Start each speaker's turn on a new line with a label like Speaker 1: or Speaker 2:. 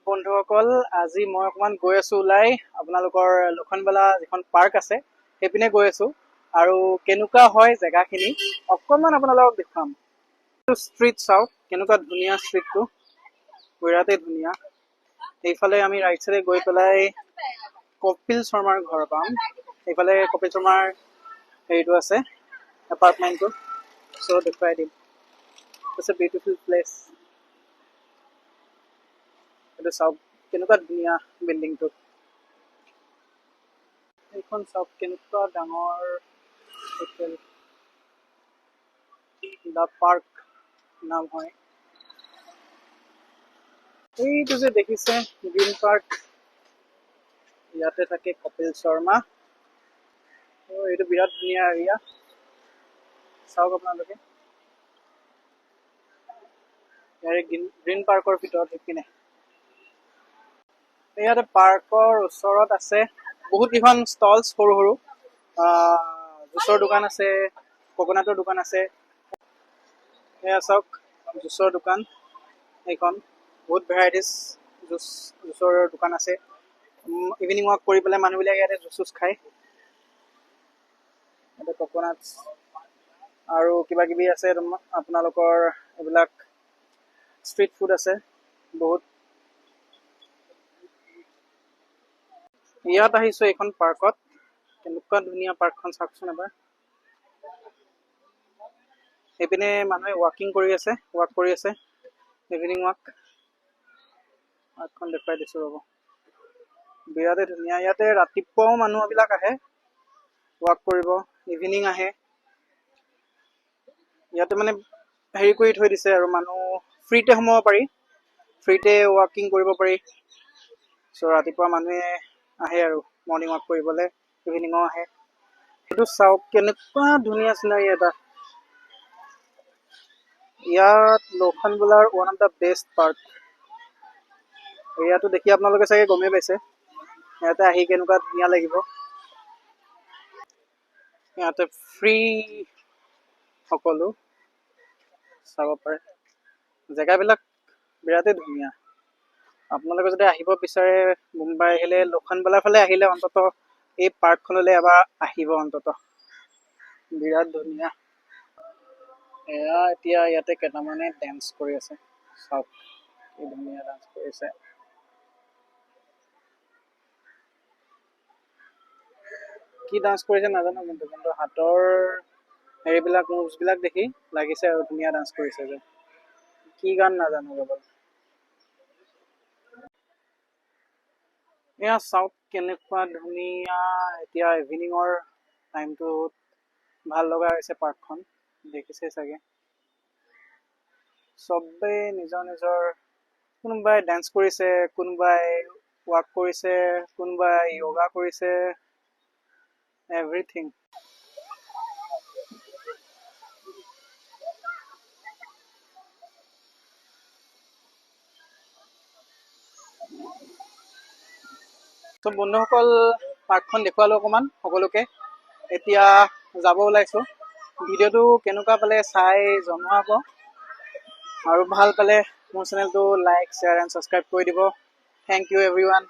Speaker 1: বন্ধুসকল, আজি মই অকমান গৈ আছো ওলাই আপোনালোকৰ লক্ষণবালা যিখন পাৰ্ক আছে সেইপিনে গৈ আছো আৰু কেনেকুৱা হয় জেগাখিনি অকমান আপোনালোকক দেখুৱাম। ষ্ট্ৰীট চাওক কেনেকুৱা ধুনীয়া, ষ্ট্ৰীটটো বিৰাটেই ধুনীয়া। এইফালে আমি ৰাইট চাইডে গৈ পেলাই কপিল শৰ্মাৰ ঘৰ পাম। এইফালে কপিল শৰ্মাৰ হেৰিটো আছে, এপাৰ্টমেণ্টটো, চ' দেখুৱাই দিম। It's a beautiful place. এইটো চাওক কেনেকুৱা ধুনীয়া বিল্ডিংটো। এইখন চাওক কেনেকুৱা ডাঙৰ হোটেল, দ্য পাৰ্ক নাম হয়। এইটো যে দেখিছে গ্ৰীণ পাৰ্ক, ইয়াতে থাকে কপিল শৰ্মা। এইটো বিৰাট ধুনীয়া এৰিয়া, চাওক আপোনালোকে। ইয়াৰে গ্ৰীণ পাৰ্কৰ ভিতৰত সেইপিনে। ইয়াতে পাৰ্কৰ ওচৰত আছে বহুত কেইখন ষ্টলছ, সৰু সৰু জুচৰ দোকান আছে, ককনাটৰ দোকান আছে। এয়া চাওক জুচৰ দোকান, এইখন বহুত ভেৰাইটিজ জুচৰ দোকান আছে। ইভিনিং ৱাক কৰি পেলাই মানুহবিলাকে ইয়াতে জুচ খায়। ইয়াতে ককনাটছ আৰু কিবা কিবি আছে আপোনালোকৰ, এইবিলাক ষ্ট্ৰীট ফুড আছে বহুত। ইয়াত আহিছো এইখন পাৰ্কত, কেনেকুৱা ধুনীয়া পাৰ্কখন চাওকচোন এবাৰ। সেইপিনে মানুহে ৱাক কৰি আছে ইভিনিং ৱাক। পাৰ্কখন দেখুৱাই দিছো ৰ'ব, বিৰাটেই ধুনীয়া। ইয়াতে ৰাতিপুৱাও মানুহবিলাক আহে ৱাক কৰিব, ইভিনিং আহে। ইয়াতে মানে হেৰি কৰি থৈ দিছে আৰু মানুহ ফ্ৰীতে সোমাব পাৰি, ফ্ৰীতে ৱাকিং কৰিব পাৰি। চ' ৰাতিপুৱা মানুহে আহে আৰু মৰ্ণিং ৱাক কৰিবলৈ, ইভিনিঙো আহে। সেইটো চাওক কেনেকুৱা ধুনীয়া চিনাৰী এটা। ইয়াত লক্ষণবালাৰ one of the best park. এৰিয়াটো দেখি আপোনালোকে চাগে গমেই পাইছে ইয়াতে আহি কেনেকুৱা ধুনীয়া লাগিব। ইয়াতে ফ্ৰী সকলো চাব পাৰে, জেগাবিলাক বিৰাটেই ধুনীয়া। আপোনালোকে যদি আহিব বিচাৰে, মুম্বাই আহিলে, লক্ষণবালাৰ ফালে আহিলে অন্তত এই পাৰ্কখনলৈ এবাৰ আহিব অন্তত, বিৰাট ধুনীয়া। এয়া এতিয়া ইয়াতে কেইটামানে ডেন্স কৰি আছে, চাওক কি ধুনীয়া ডান্স কৰিছে। কি ডান্স কৰিছে নাজানো, কিন্তু হাতৰ হেৰিবিলাক, মুভছবিলাক দেখি লাগিছে আৰু ধুনীয়া ডান্স কৰিছে যে। কি গান নাজানো ৰ'ব। এয়া চাওক কেনেকুৱা ধুনীয়া। এতিয়া ইভিনিঙৰ টাইমটোত ভাল লগা হৈছে পাৰ্কখন, দেখিছে চাগে। চবেই নিজৰ নিজৰ, কোনোবাই ডান্স কৰিছে, কোনোবাই ৱাক কৰিছে, কোনোবাই য়োগা কৰিছে, এভৰিথিং। ত' বন্ধুসকল, পাৰ্কখন দেখুৱালো অকণমান সকলোকে। এতিয়া যাব ওলাইছো। ভিডিঅ'টো কেনেকুৱা পালে চাই জনাব, আৰু ভাল পালে মোৰ চেনেলটো লাইক, শ্বেয়াৰ এণ্ড ছাবস্ক্ৰাইব কৰি দিব। Thank you everyone.